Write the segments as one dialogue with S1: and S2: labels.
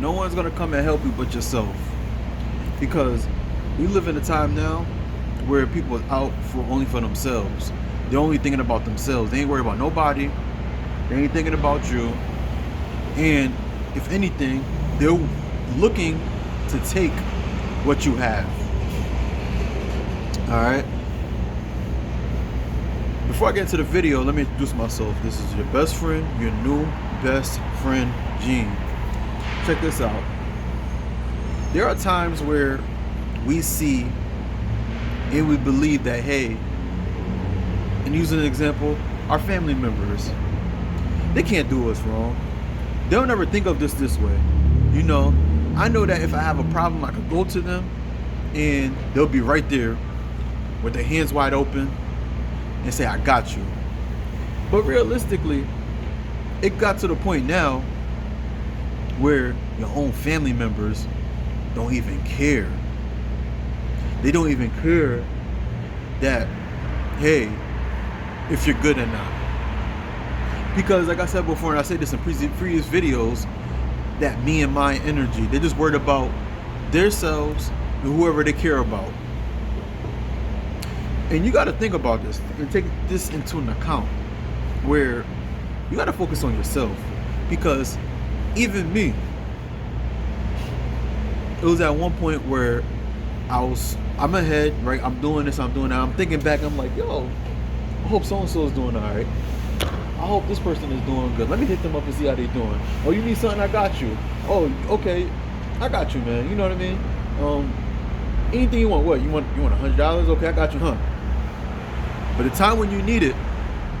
S1: No one's gonna come and help you but yourself. Because we live in a time now where people are out for only for themselves. They're only thinking about themselves. They ain't worried about nobody. They ain't thinking about you. And if anything, they're looking to take what you have. Alright? Before I get into the video, let me introduce myself. This is your best friend, your new best friend, Gene. Check this out. There are times where we see and we believe that, hey, and using an example, our family members, they can't do us wrong. They'll never think of this way. You know, I know that if I have a problem, I could go to them and they'll be right there with their hands wide open and say, I got you. But realistically, it got to the point now where your own family members don't even care. They don't even care that, hey, if you're good or not. Because like I said before, and I said this in previous videos, that me and my energy, they're just worried about themselves and whoever they care about. And you got to think about this and take this into an account where you got to focus on yourself. Because even me, it was at one point where I'm ahead, right? I'm doing this, I'm doing that. I'm thinking back, I'm like, yo, I hope so-and-so is doing all right. I hope this person is doing good. Let me hit them up and see how they're doing. Oh, you need something? I got you. Oh, okay. I got you, man. You know what I mean? Anything you want. What? You want $100? Okay, I got you, huh? But the time when you need it,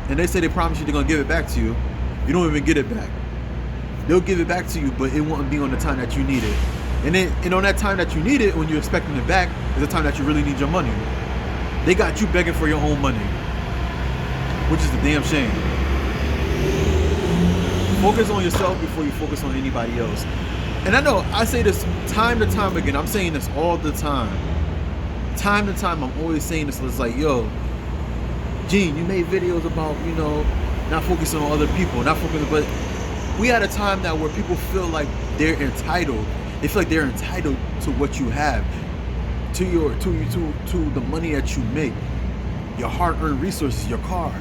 S1: and they say they promise you they're going to give it back to you, you don't even get it back. They'll give it back to you, but it won't be on the time that you need it. And on that time that you need it, when you're expecting it back, is the time that you really need your money. They got you begging for your own money, which is a damn shame. Focus on yourself before you focus on anybody else. And I know I say this time to time again. I'm saying this all the time. Time to time, I'm always saying this. It's like, yo, Gene, you made videos about, you know, not focusing on other people, not focusing, but we had a time now where people feel like they're entitled. They feel like they're entitled to what you have, to the money that you make, your hard-earned resources, your car.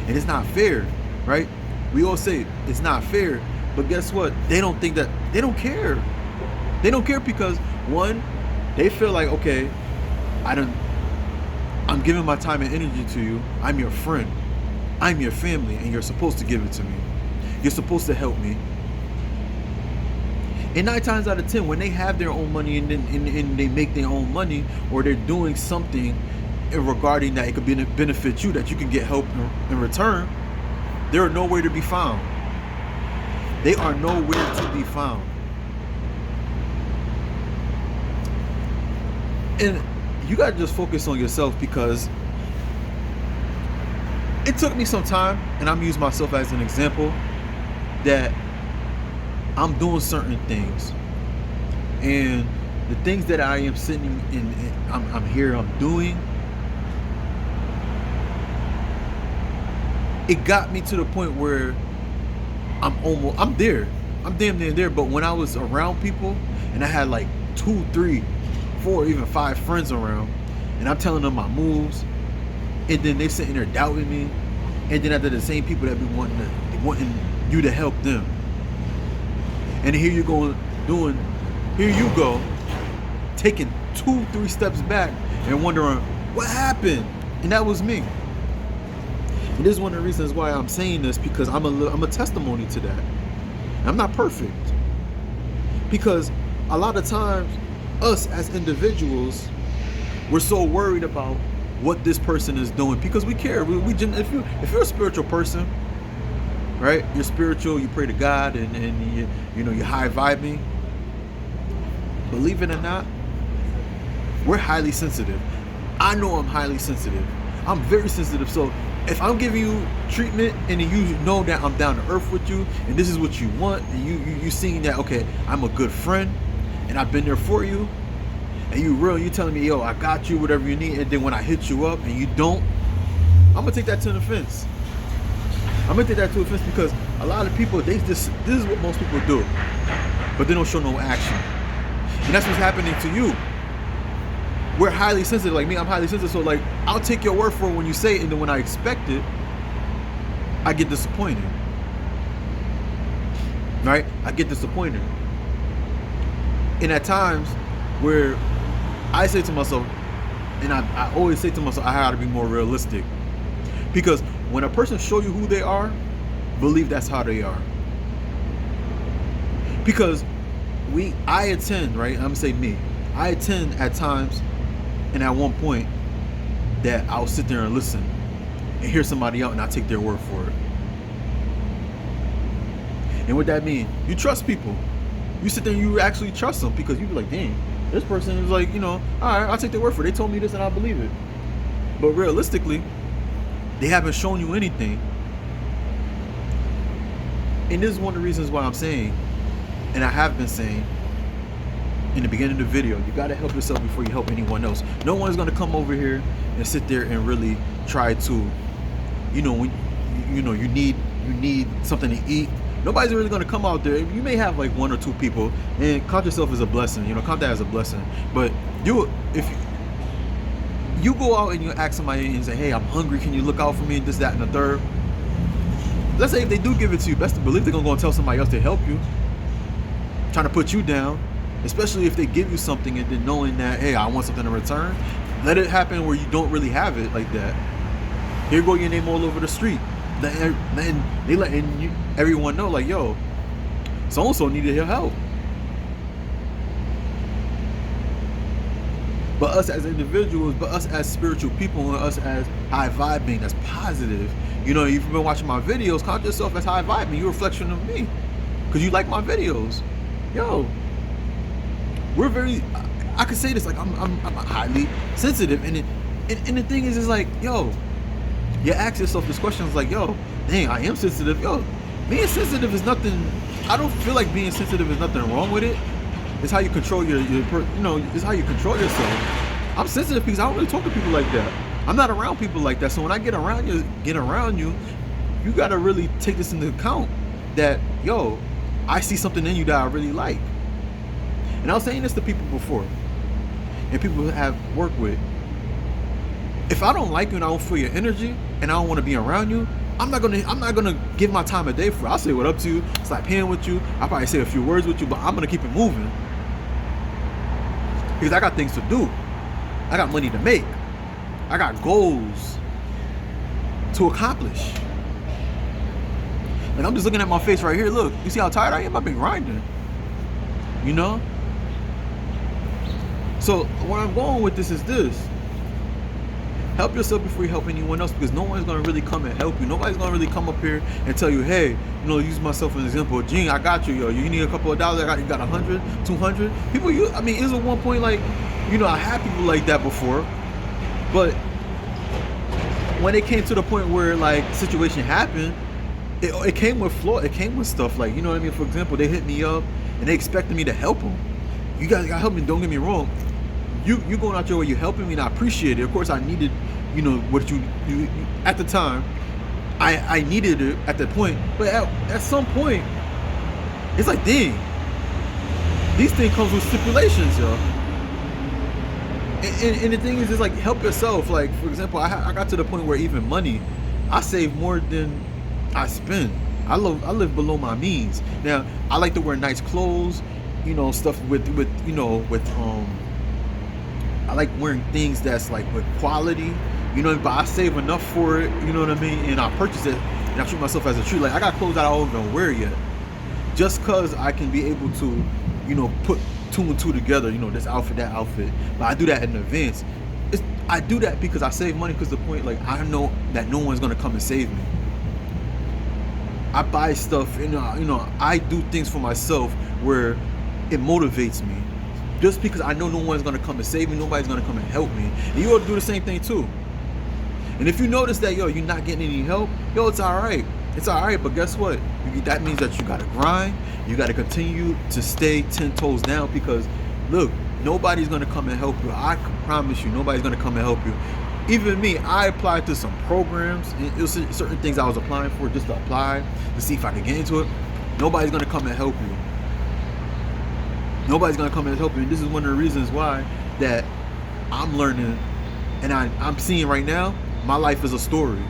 S1: And it's not fair, right? We all say it's not fair, but guess what? They don't think that, they don't care. They don't care because, one, they feel like, okay, I'm giving my time and energy to you. I'm your friend. I'm your family, and you're supposed to give it to me. You're supposed to help me. And 9 times out of 10, when they have their own money and they make their own money, or they're doing something regarding that it could benefit you, that you can get help in return, they are nowhere to be found. They are nowhere to be found. And you got to just focus on yourself, because it took me some time, and I'm using myself as an example, that I'm doing certain things, and the things that I am sitting in, I'm here, I'm doing, it got me to the point where I'm there. I'm damn near there. But when I was around people and I had like 2, 3, 4, even 5 friends around, and I'm telling them my moves, and then they sitting there doubting me, and then after the same people that be wanting you to help them, and here you go taking 2, 3 steps back and wondering what happened. And that was me. And this is one of the reasons why I'm saying this, because I'm a testimony to that. I'm not perfect, because a lot of times us as individuals, we're so worried about what this person is doing because we care. If you're a spiritual person, right? You're spiritual. You pray to God, and you're high vibing. Believe it or not, we're highly sensitive. I know I'm highly sensitive. I'm very sensitive. So if I'm giving you treatment and you know that I'm down to earth with you, and this is what you want, and you seeing that, okay, I'm a good friend and I've been there for you, and you telling me, yo, I got you, whatever you need, and then when I hit you up and you don't, I'm gonna take that to an offense. I'm gonna take that to offense, because a lot of people, this is what most people do. but they don't show no action. And that's what's happening to you. We're highly sensitive. Like me, I'm highly sensitive. So like, I'll take your word for it when you say it, and then when I expect it, I get disappointed. Right? I get disappointed. And at times where I say to myself, and I always say to myself, I gotta be more realistic. Because when a person show you who they are, believe that's how they are. Because I attend, right? I'm gonna say me. I attend at times, and at one point, that I'll sit there and listen and hear somebody out, and I take their word for it. And what that mean? You trust people. You sit there and you actually trust them, because you be like, dang, this person is like, all right, I'll take their word for it. They told me this and I believe it. But realistically, they haven't shown you anything. And this is one of the reasons why I'm saying, and I have been saying in the beginning of the video, you got to help yourself before you help anyone else. No one's going to come over here and sit there and really try to, when you need something to eat. Nobody's really going to come out there. You may have like one or two people, and count yourself as a blessing. Count that as a blessing. But if you go out and you ask somebody and say, hey, I'm hungry, can you look out for me, and this, that, and the third. Let's say if they do give it to you, best to believe they're going to go and tell somebody else to help you, trying to put you down, especially if they give you something and then knowing that, hey, I want something in return. Let it happen where you don't really have it like that. Here go your name all over the street. Then they letting everyone know, like, yo, so-and-so needed your help. But us as individuals, but us as spiritual people, and us as high vibing, that's positive. If you've been watching my videos, count yourself as high vibing. You're a reflection of me, because you like my videos. Yo, we're very. I could say this, like, I'm highly sensitive, and the thing is like, yo, you ask yourself this question, it's like, yo, dang, I am sensitive. Yo, being sensitive is nothing. I don't feel like being sensitive is nothing wrong with it. It's how you control it's how you control yourself. I'm sensitive because I don't really talk to people like that. I'm not around people like that. So when I get around you, you gotta really take this into account that, yo, I see something in you that I really like. And I was saying this to people before, and people have worked with. If I don't like you and I don't feel your energy and I don't want to be around you, I'm not gonna give my time of day for it. I'll say what up to you, start playing with you. I'll probably say a few words with you, but I'm gonna keep it moving. Because I got things to do. I got money to make. I got goals to accomplish. Like, I'm just looking at my face right here. Look, you see how tired I am? I've been grinding. So where I'm going with this is this. Help yourself before you help anyone else, because no one's going to really come and help you. Nobody's going to really come up here and tell you, hey, use myself as an example. Gene, I got you, yo. You need a couple of dollars? You got 100, 200? People, it was at one point like, I had people like that before. But when it came to the point where, like, situation happened, it came with flaw. It came with stuff like, For example, they hit me up and they expected me to help them. You guys got to help me. Don't get me wrong. You going out your way, you helping me, and I appreciate it. Of course, I needed, what you at the time. I needed it at that point, but at some point, it's like, dang, these things comes with stipulations, yo. And the thing is, it's like, help yourself. Like, for example, I got to the point where even money, I save more than I spend. I live below my means. Now, I like to wear nice clothes, stuff with I like wearing things that's like with quality, but I save enough for it, and I purchase it, and I treat myself as a treat. Like, I got clothes that I don't even wear yet, just cause I can be able to, put two and two together, this outfit, that outfit. But I do that in advance. I do that because I save money, because the point, like, I know that no one's gonna come and save me. I buy stuff, I do things for myself where it motivates me. Just because I know no one's going to come and save me, nobody's going to come and help me. And you ought to do the same thing too. And if you notice that, yo, you're not getting any help, yo, it's all right. It's all right, but guess what? That means that you got to grind. You got to continue to stay 10 toes down, because, look, nobody's going to come and help you. I can promise you, nobody's going to come and help you. Even me, I applied to some programs, and it was certain things I was applying for just to apply to see if I could get into it. Nobody's going to come and help you. Nobody's gonna come and help you. And this is one of the reasons why that I'm learning, and I'm seeing right now, my life is a story.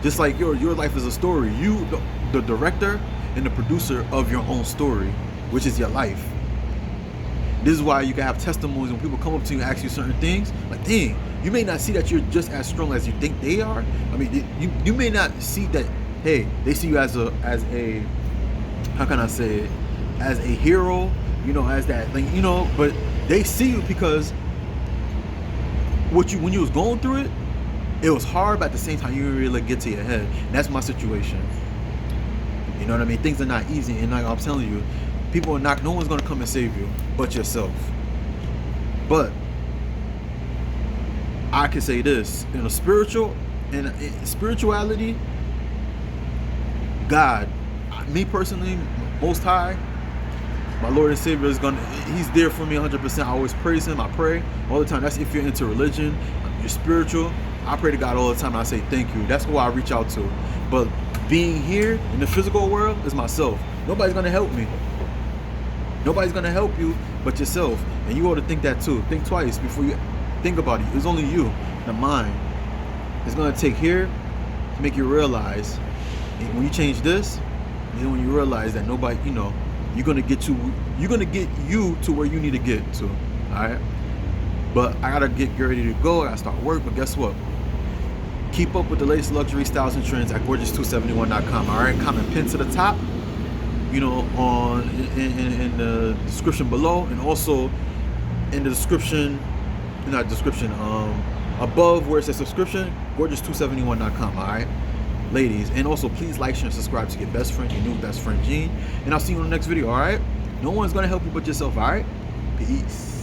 S1: Just like your life is a story. You, the director and the producer of your own story, which is your life. This is why you can have testimonies when people come up to you and ask you certain things. Like, dang, you may not see that you're just as strong as you think they are. I mean, you may not see that, hey, they see you as a, how can I say it, as a hero, you know, as that, like, you know, but they see you because when you was going through it, it was hard, but at the same time, you didn't really get to your head. And that's my situation. You know what I mean? Things are not easy, and like I'm telling you, people are not. No one's gonna come and save you but yourself. But I can say this: in a spirituality, God, me personally, Most High, my Lord and Savior He's there for me 100%. I always praise Him. I pray all the time. That's if you're into religion, you're spiritual. I pray to God all the time. And I say thank you. That's who I reach out to. But being here in the physical world is myself. Nobody's gonna help me. Nobody's gonna help you but yourself. And you ought to think that too. Think twice before you think about it. It's only you, the mind. It's gonna take here to make you realize. And when you change this, and then when you realize that nobody, you know, you're gonna get you to where you need to get to. Alright? But I gotta get ready to go. I gotta start work. But guess what? Keep up with the latest luxury styles and trends at gorgeous271.com. All right, comment pin to the top, you know, on in the description below, and also in the description, above where it says subscription, gorgeous271.com. All right, ladies, and also please like, share, and subscribe to your best friend, your new best friend, Gene. And I'll see you in the next video. All right, no one's gonna help you but yourself. All right, peace.